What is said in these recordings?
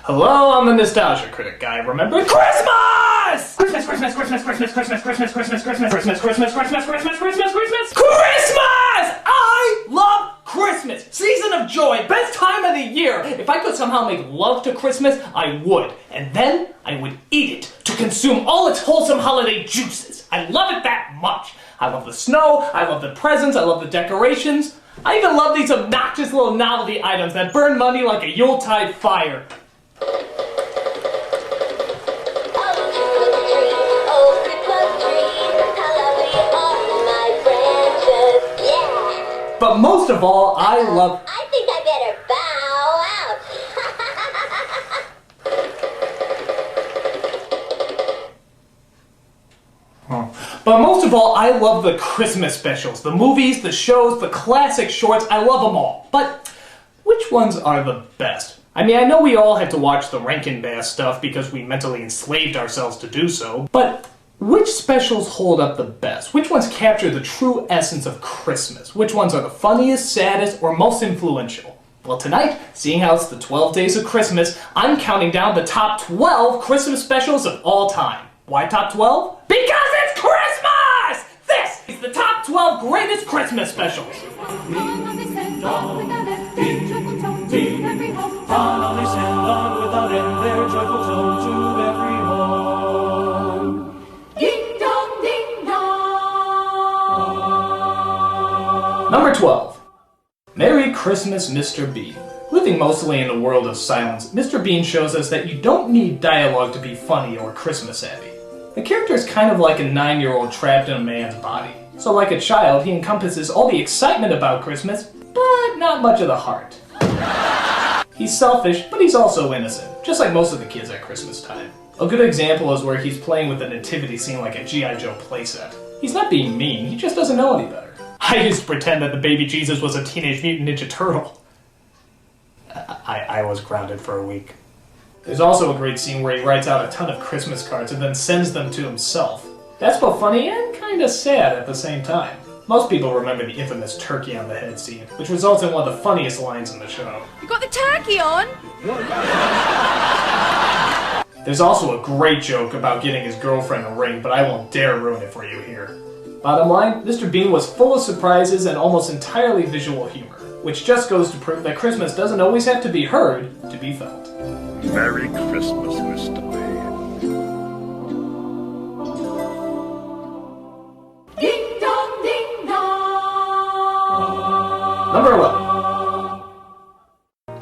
Hello, I'm the Nostalgia Critic guy. Remember Christmas! Christmas, Christmas, Christmas, Christmas, Christmas, Christmas, Christmas, Christmas, Christmas, Christmas, Christmas, Christmas, Christmas, Christmas, Christmas! I love Christmas! Season of joy, best time of the year! If I could somehow make love to Christmas, I would. And then I would eat it to consume all its wholesome holiday juices. I love it that much. I love the snow, I love the presents, I love the decorations. I even love these obnoxious little novelty items that burn money like a Yuletide fire. But most of all, I think I better bow out. But most of all, I love the Christmas specials. The movies, the shows, the classic shorts, I love them all. But which ones are the best? I mean, I know we all had to watch the Rankin Bass stuff because we mentally enslaved ourselves to do so, but which specials hold up the best? Which ones capture the true essence of Christmas? Which ones are the funniest, saddest, or most influential? Well, tonight, seeing how it's the 12 days of Christmas, I'm counting down the top 12 Christmas specials of all time. Why top 12? Because it's Christmas! This is the top 12 greatest Christmas specials. Number 12. Merry Christmas, Mr. Bean. Living mostly in a world of silence, Mr. Bean shows us that you don't need dialogue to be funny or Christmas savvy. The character is kind of like a 9-year-old trapped in a man's body. So like a child, he encompasses all the excitement about Christmas, but not much of the heart. He's selfish, but he's also innocent, just like most of the kids at Christmas time. A good example is where he's playing with the nativity scene like a G.I. Joe playset. He's not being mean, he just doesn't know any better. I used to pretend that the baby Jesus was a Teenage Mutant Ninja Turtle. I was grounded for a week. There's also a great scene where he writes out a ton of Christmas cards and then sends them to himself. That's both funny and kinda sad at the same time. Most people remember the infamous turkey on the head scene, which results in one of the funniest lines in the show. You got the turkey on? There's also a great joke about getting his girlfriend a ring, but I won't dare ruin it for you here. Bottom line, Mr. Bean was full of surprises and almost entirely visual humor, which just goes to prove that Christmas doesn't always have to be heard to be felt. Merry Christmas, Mr. Bean. Ding dong, ding dong. Number 11.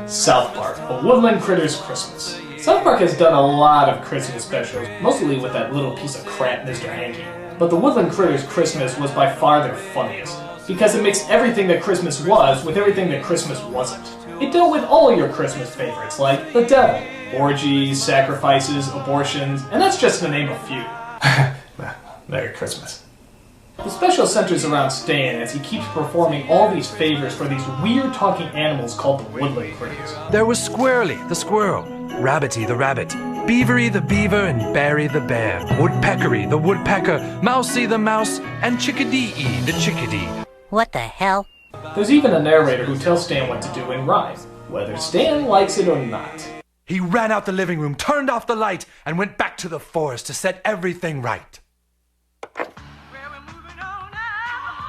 South Park, A Woodland Critters Christmas. South Park has done a lot of Christmas specials, mostly with that little piece of crap Mr. Hanky. But the Woodland Critters Christmas was by far their funniest, because it mixed everything that Christmas was with everything that Christmas wasn't. It dealt with all your Christmas favorites, like the devil, orgies, sacrifices, abortions, and that's just to name a few. Merry Christmas. The special centers around Stan as he keeps performing all these favors for these weird talking animals called the Woodland Critters. There was Squirrely, the squirrel, Rabbity, the rabbit, Beavery, the beaver, and Barry, the bear, Woodpeckery, the woodpecker, Mousy, the mouse, and Chickadee, the chickadee. What the hell? There's even a narrator who tells Stan what to do in rhyme, whether Stan likes it or not. He ran out the living room, turned off the light, and went back to the forest to set everything right.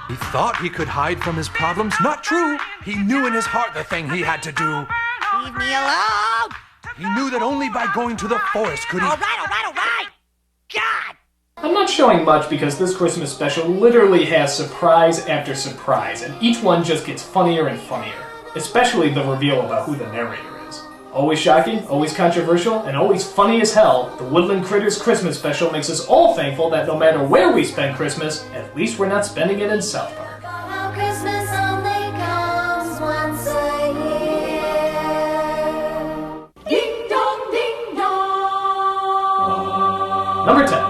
He thought he could hide from his problems. Not true. He knew in his heart the thing he had to do. Leave me alone! He knew that only by going to the forest could he... All right! God! I'm not showing much because this Christmas special literally has surprise after surprise, and each one just gets funnier and funnier. Especially the reveal about who the narrator is. Always shocking, always controversial, and always funny as hell, the Woodland Critters Christmas special makes us all thankful that no matter where we spend Christmas, at least we're not spending it in South Park. Christmas only comes once a year. Ding dong, ding dong. Number 10.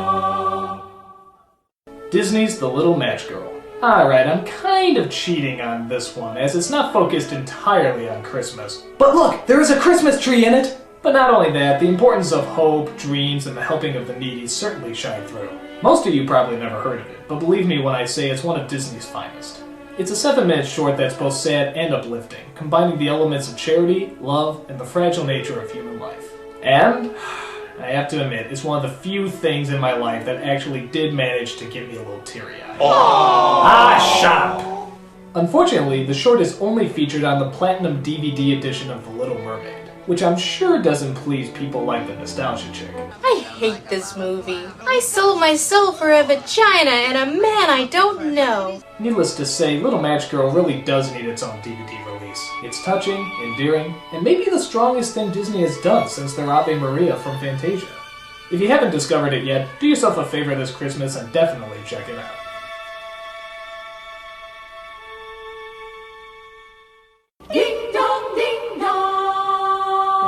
Disney's The Little Match Girl. Alright, I'm kind of cheating on this one, as it's not focused entirely on Christmas. But look, there is a Christmas tree in it! But not only that, the importance of hope, dreams, and the helping of the needy certainly shine through. Most of you probably never heard of it, but believe me when I say it's one of Disney's finest. It's a 7-minute short that's both sad and uplifting, combining the elements of charity, love, and the fragile nature of human life. And I have to admit, it's one of the few things in my life that actually did manage to give me a little teary-eyed. Shop! Unfortunately, the short is only featured on the Platinum DVD edition of The Little Mermaid, which I'm sure doesn't please people like the nostalgia chick. I hate this movie. I sold my soul for a vagina and a man I don't know. Needless to say, Little Match Girl really does need its own DVD release. It's touching, endearing, and maybe the strongest thing Disney has done since their Ave Maria from Fantasia. If you haven't discovered it yet, do yourself a favor this Christmas and definitely check it out. Ding dong, ding dong.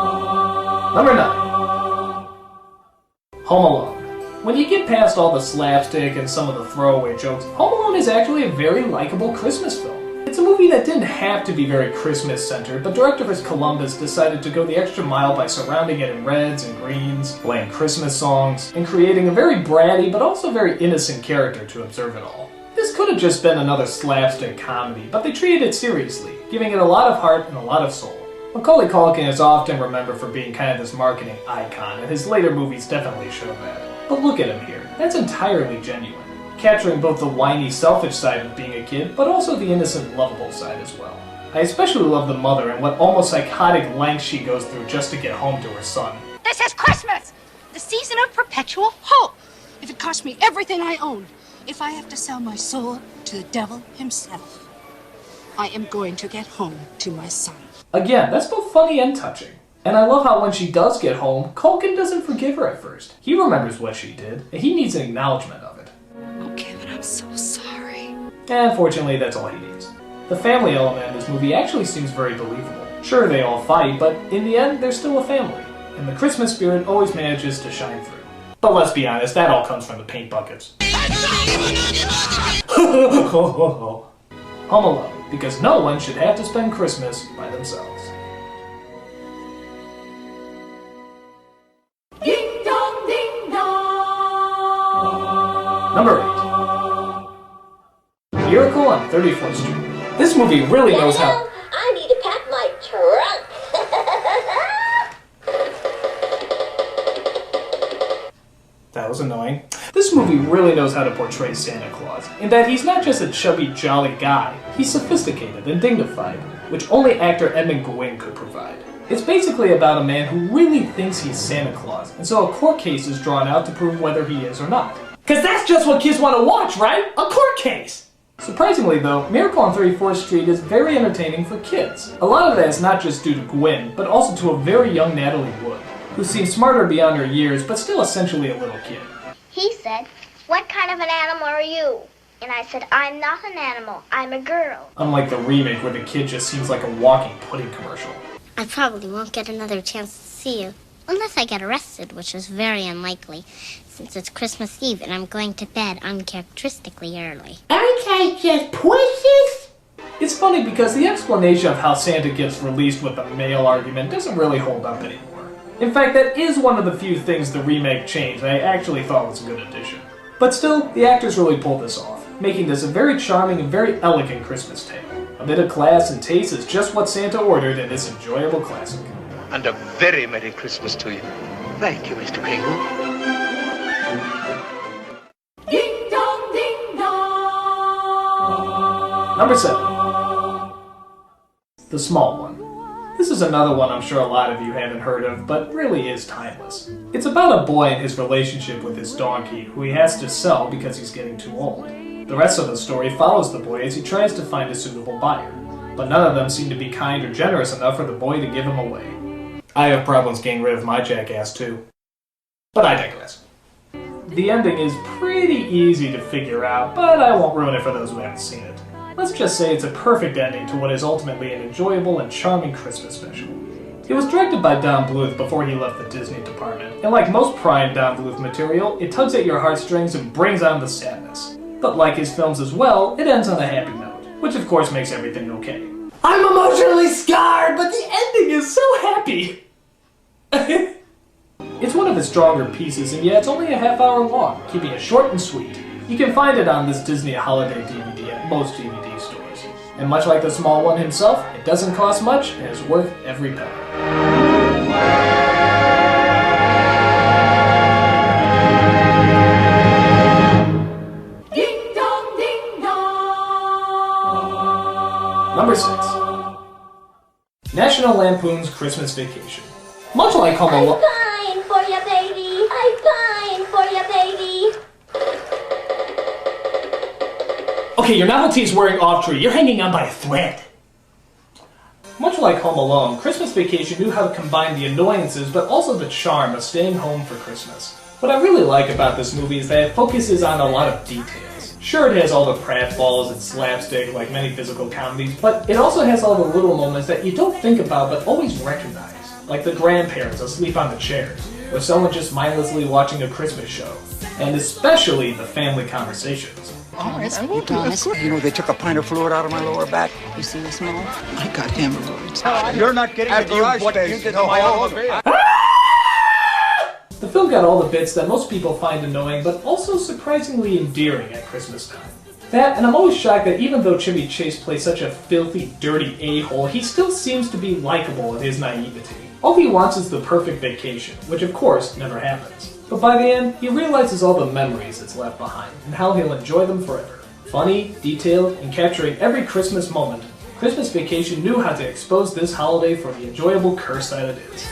Number 9. Home Alone. When you get past all the slapstick and some of the throwaway jokes, Home Alone is actually a very likable Christmas film. It's a movie that didn't have to be very Christmas-centered, but director Chris Columbus decided to go the extra mile by surrounding it in reds and greens, playing Christmas songs, and creating a very bratty but also very innocent character to observe it all. This could have just been another slapstick comedy, but they treated it seriously, giving it a lot of heart and a lot of soul. Macaulay Culkin is often remembered for being kind of this marketing icon, and his later movies definitely show that. But look at him here, that's entirely genuine, capturing both the whiny, selfish side of being a kid, but also the innocent, lovable side as well. I especially love the mother and what almost psychotic lengths she goes through just to get home to her son. This is Christmas! The season of perpetual hope! If it costs me everything I own, if I have to sell my soul to the devil himself, I am going to get home to my son. Again, that's both funny and touching. And I love how when she does get home, Culkin doesn't forgive her at first. He remembers what she did, and he needs an acknowledgement of it. Oh, Kevin, I'm so sorry. And fortunately, that's all he needs. The family element in this movie actually seems very believable. Sure, they all fight, but in the end, they're still a family. And the Christmas spirit always manages to shine through. But let's be honest, that all comes from the paint buckets. Home Alone, because no one should have to spend Christmas by themselves. Ding dong, ding dong. Number 8. Miracle on 34th Street. This movie really knows how... I need to pack my trunk. That was annoying. This movie really knows how to portray Santa Claus, in that he's not just a chubby, jolly guy, he's sophisticated and dignified, which only actor Edmund Gwynn could provide. It's basically about a man who really thinks he's Santa Claus, and so a court case is drawn out to prove whether he is or not. Cause that's just what kids want to watch, right? A court case! Surprisingly though, Miracle on 34th Street is very entertaining for kids. A lot of that is not just due to Gwynn, but also to a very young Natalie Wood, who seems smarter beyond her years, but still essentially a little kid. He said, "What kind of an animal are you?" And I said, "I'm not an animal, I'm a girl." Unlike the remake where the kid just seems like a walking pudding commercial. I probably won't get another chance to see you. Unless I get arrested, which is very unlikely, since it's Christmas Eve and I'm going to bed uncharacteristically early. Aren't I just precious? It's funny because the explanation of how Santa gets released with the mail argument doesn't really hold up anymore. In fact, that is one of the few things the remake changed that I actually thought was a good addition. But still, the actors really pulled this off, making this a very charming and very elegant Christmas tale. A bit of class and taste is just what Santa ordered in this enjoyable classic. And a very Merry Christmas to you. Thank you, Mr. Kringle. Ding dong, ding dong. Number 7. The Small One. This is another one I'm sure a lot of you haven't heard of, but really is timeless. It's about a boy and his relationship with his donkey, who he has to sell because he's getting too old. The rest of the story follows the boy as he tries to find a suitable buyer, but none of them seem to be kind or generous enough for the boy to give him away. I have problems getting rid of my jackass too. But I digress. The ending is pretty easy to figure out, but I won't ruin it for those who haven't seen it. Let's just say it's a perfect ending to what is ultimately an enjoyable and charming Christmas special. It was directed by Don Bluth before he left the Disney department, and like most prime Don Bluth material, it tugs at your heartstrings and brings on the sadness. But like his films as well, it ends on a happy note, which of course makes everything okay. I'm emotionally scarred, but the ending is so happy! It's one of his stronger pieces, and yet it's only a half hour long, keeping it short and sweet. You can find it on this Disney holiday DVD at most DVD stores. And much like the Small One himself, it doesn't cost much and is worth every penny. Harpoon's Christmas Vacation. Much like Home Alone. I'm fine for you, baby. I'm fine for you, baby. Okay, your novelty is wearing off tree. You're hanging on by a thread. Much like Home Alone, Christmas Vacation knew how to combine the annoyances but also the charm of staying home for Christmas. What I really like about this movie is that it focuses on a lot of details. Sure, it has all the pratfalls and slapstick like many physical comedies, but it also has all the little moments that you don't think about but always recognize. Like the grandparents asleep on the chairs, or someone just mindlessly watching a Christmas show. And especially the family conversations. All right, I will promise. You know, they took a pint of fluid out of my lower back. You see this mole? My goddamn hemorrhoids. You're not getting the garage space. You did to my automobile. The film got all the bits that most people find annoying, but also surprisingly endearing at Christmas time. That, and I'm always shocked that even though Chevy Chase plays such a filthy, dirty a-hole, he still seems to be likable in his naivety. All he wants is the perfect vacation, which of course never happens. But by the end, he realizes all the memories it's left behind, and how he'll enjoy them forever. Funny, detailed, and capturing every Christmas moment, Christmas Vacation knew how to expose this holiday for the enjoyable curse that it is.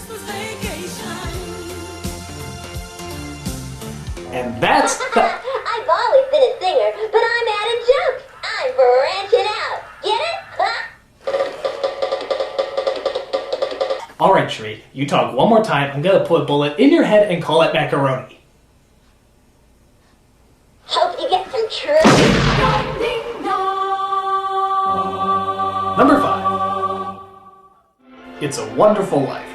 And that's the... I've always been a singer, but I'm at a joke. I'm branching out. Get it? Huh? Alright, Tree, you talk one more time, I'm gonna put a bullet in your head and call it macaroni. Hope you get some truth. Ding dong. Number 5. It's a Wonderful Life.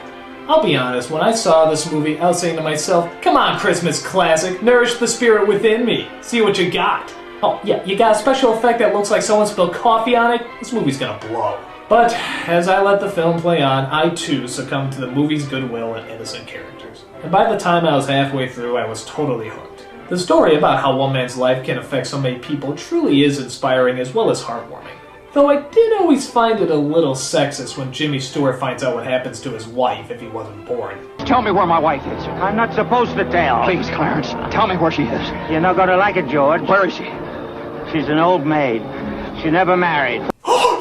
I'll be honest, when I saw this movie, I was saying to myself, come on, Christmas classic, nourish the spirit within me, see what you got. Oh, yeah, you got a special effect that looks like someone spilled coffee on it? This movie's gonna blow. But, as I let the film play on, I too succumbed to the movie's goodwill and innocent characters. And by the time I was halfway through, I was totally hooked. The story about how one man's life can affect so many people truly is inspiring as well as heartwarming. Though I did always find it a little sexist when Jimmy Stewart finds out what happens to his wife if he wasn't born. Tell me where my wife is. I'm not supposed to tell. Please, Clarence, tell me where she is. You're not gonna like it, George. Where is she? She's an old maid. She never married.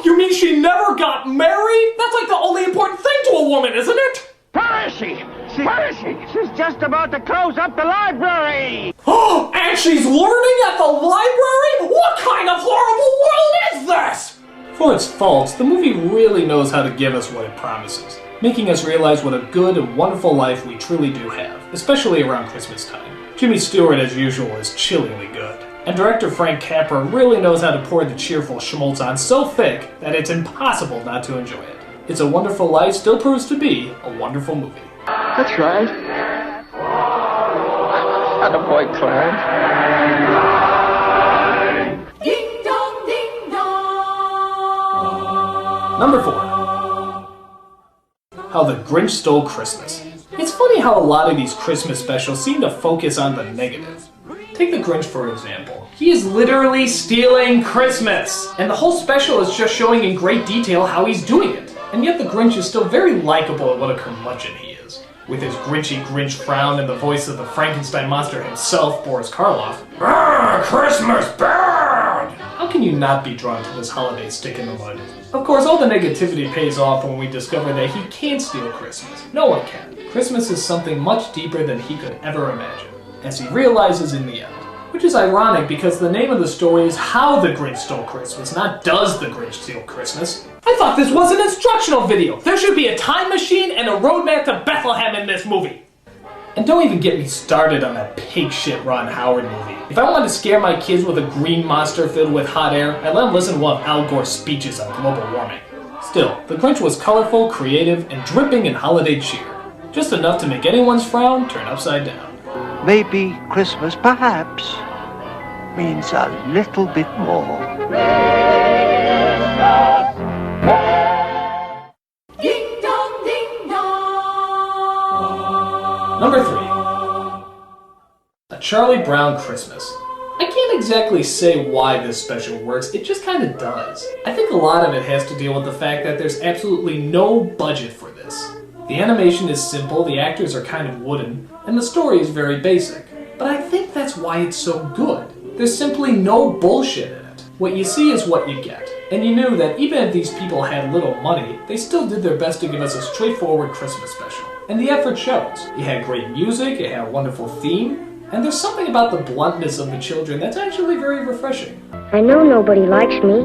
You mean she never got married? That's like the only important thing to a woman, isn't it? Where is she? Where is she? She's just about to close up the library. And she's learning at the library? What kind of horrible world is this? For its faults, the movie really knows how to give us what it promises, making us realize what a good and wonderful life we truly do have, especially around Christmas time. Jimmy Stewart, as usual, is chillingly good. And director Frank Capra really knows how to pour the cheerful schmaltz on so thick that it's impossible not to enjoy it. It's a Wonderful Life still proves to be a wonderful movie. That's right. Attaboy, Clarence. Ding dong, ding dong. Number 4. How the Grinch Stole Christmas. It's funny how a lot of these Christmas specials seem to focus on the negative. Take the Grinch for example. He is literally stealing Christmas! And the whole special is just showing in great detail how he's doing it. And yet the Grinch is still very likable at what a curmudgeon he is. With his grinchy Grinch frown and the voice of the Frankenstein monster himself, Boris Karloff. Christmas bad! How can you not be drawn to this holiday stick in the mud? Of course, all the negativity pays off when we discover that he can't steal Christmas. No one can. Christmas is something much deeper than he could ever imagine, as he realizes in the end. Which is ironic because the name of the story is How the Grinch Stole Christmas, not Does the Grinch Steal Christmas. I thought this was an instructional video! There should be a time machine and a roadmap to Bethlehem in this movie! And don't even get me started on that pig shit Ron Howard movie. If I wanted to scare my kids with a green monster filled with hot air, I'd let them listen to one of Al Gore's speeches on global warming. Still, the Grinch was colorful, creative, and dripping in holiday cheer. Just enough to make anyone's frown turn upside down. Maybe Christmas, perhaps, means a little bit more. Ding dong, ding dong. Number 3. A Charlie Brown Christmas. I can't exactly say why this special works, it just kinda does. I think a lot of it has to deal with the fact that there's absolutely no budget for this. The animation is simple, the actors are kind of wooden, and the story is very basic. But I think that's why it's so good. There's simply no bullshit in it. What you see is what you get. And you knew that even if these people had little money, they still did their best to give us a straightforward Christmas special. And the effort shows. It had great music, it had a wonderful theme, and there's something about the bluntness of the children that's actually very refreshing. I know nobody likes me.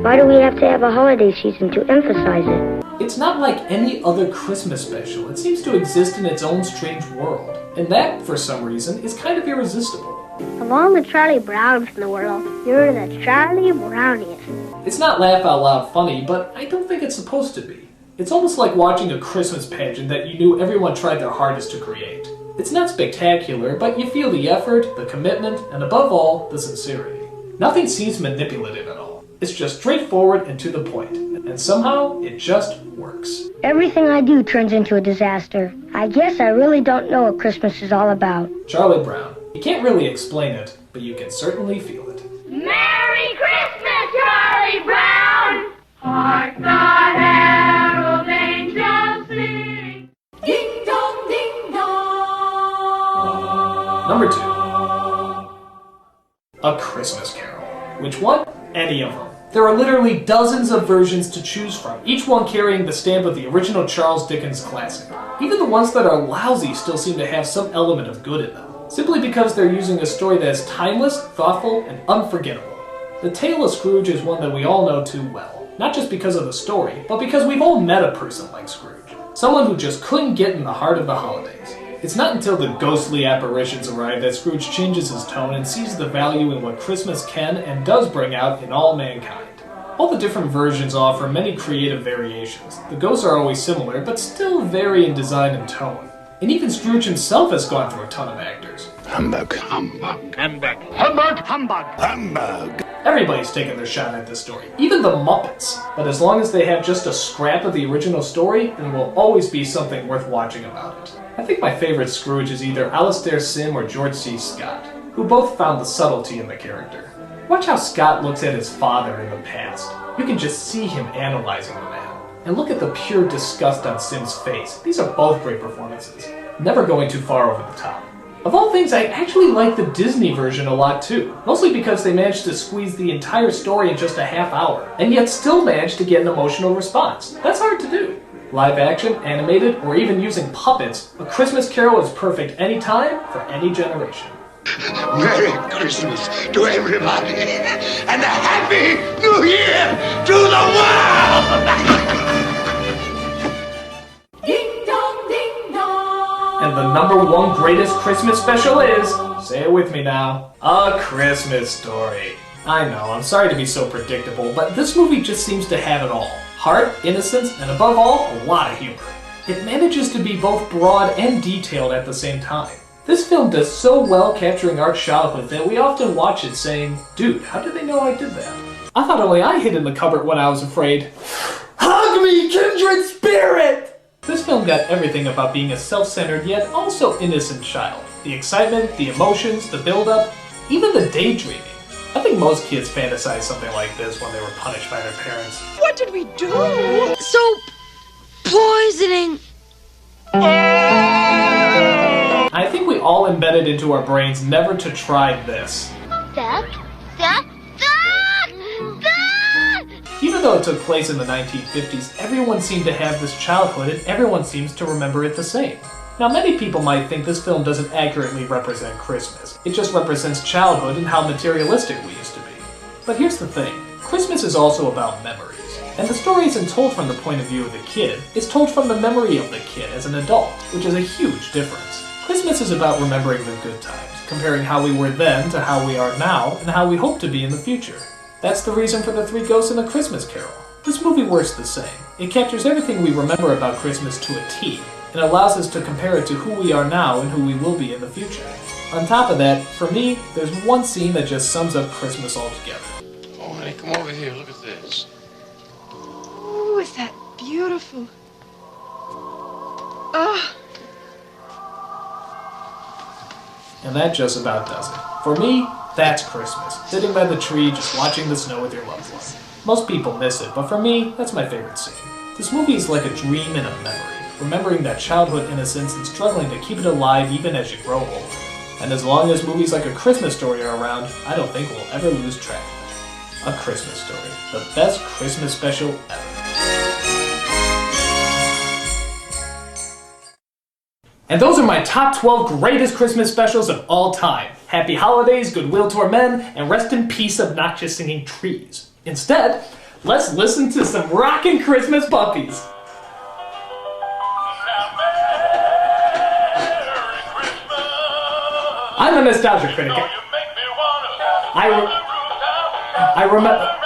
Why do we have to have a holiday season to emphasize it? It's not like any other Christmas special. It seems to exist in its own strange world. And that, for some reason, is kind of irresistible. Of all the Charlie Browns in the world, you're the Charlie Browniest. It's not laugh out loud funny, but I don't think it's supposed to be. It's almost like watching a Christmas pageant that you knew everyone tried their hardest to create. It's not spectacular, but you feel the effort, the commitment, and above all, the sincerity. Nothing seems manipulative at all. It's just straightforward and to the point, and somehow it just works. Everything I do turns into a disaster. I guess I really don't know what Christmas is all about. Charlie Brown. You can't really explain it, but you can certainly feel it. Merry Christmas, Charlie Brown! Hark the herald angels sing. Ding dong, ding dong. Number 2. A Christmas Carol. Which one? Any of them. There are literally dozens of versions to choose from, each one carrying the stamp of the original Charles Dickens classic. Even the ones that are lousy still seem to have some element of good in them, simply because they're using a story that is timeless, thoughtful, and unforgettable. The Tale of Scrooge is one that we all know too well, not just because of the story, but because we've all met a person like Scrooge, someone who just couldn't get in the heart of the holidays. It's not until the ghostly apparitions arrive that Scrooge changes his tone and sees the value in what Christmas can and does bring out in all mankind. All the different versions offer many creative variations. The ghosts are always similar, but still vary in design and tone. And even Scrooge himself has gone through a ton of actors. Humbug. Humbug. Humbug. Humbug. Humbug. Humbug. Everybody's taken their shot at this story, even the Muppets. But as long as they have just a scrap of the original story, then will always be something worth watching about it. I think my favorite Scrooge is either Alastair Sim or George C. Scott, who both found the subtlety in the character. Watch how Scott looks at his father in the past. You can just see him analyzing the man. And look at the pure disgust on Sim's face. These are both great performances. Never going too far over the top. Of all things, I actually like the Disney version a lot too, mostly because they managed to squeeze the entire story in just a half hour, and yet still managed to get an emotional response. That's hard to do. Live action, animated, or even using puppets, A Christmas Carol is perfect anytime, for any generation. Merry Christmas to everybody, and a Happy New Year to the world! Ding dong, ding dong. And the #1 greatest Christmas special is, say it with me now, A Christmas Story. I know, I'm sorry to be so predictable, but this movie just seems to have it all. Heart, innocence, and above all, a lot of humor. It manages to be both broad and detailed at the same time. This film does so well capturing our childhood that we often watch it saying, dude, how did they know I did that? I thought only I hid in the cupboard when I was afraid. Hug me, kindred spirit! This film got everything about being a self-centered yet also innocent child. The excitement, the emotions, the build-up, even the daydreaming. I think most kids fantasize something like this when they were punished by their parents. What did we do? Soap poisoning. I think we all embedded into our brains never to try this. Duck. Even though it took place in the 1950s, everyone seemed to have this childhood and everyone seems to remember it the same. Now many people might think this film doesn't accurately represent Christmas. It just represents childhood and how materialistic we used to be. But here's the thing, Christmas is also about memories. And the story isn't told from the point of view of the kid, it's told from the memory of the kid as an adult, which is a huge difference. Christmas is about remembering the good times, comparing how we were then to how we are now, and how we hope to be in the future. That's the reason for the 3 ghosts in A Christmas Carol. This movie works the same. It captures everything we remember about Christmas to a T, and allows us to compare it to who we are now and who we will be in the future. On top of that, for me, there's one scene that just sums up Christmas altogether. Oh, honey, come over here. Look at this. Oh, is that beautiful? Oh. And that just about does it. For me, that's Christmas. Sitting by the tree, just watching the snow with your loved one. Most people miss it, but for me, that's my favorite scene. This movie is like a dream and a memory, remembering that childhood innocence and struggling to keep it alive even as you grow older. And as long as movies like A Christmas Story are around, I don't think we'll ever lose track of it. A Christmas Story, the best Christmas special ever. And those are my top 12 greatest Christmas specials of all time. Happy holidays, goodwill to our men, and rest in peace, obnoxious singing trees. Instead, let's listen to some rockin' Christmas puppies. I'm a nostalgia critic. I remember.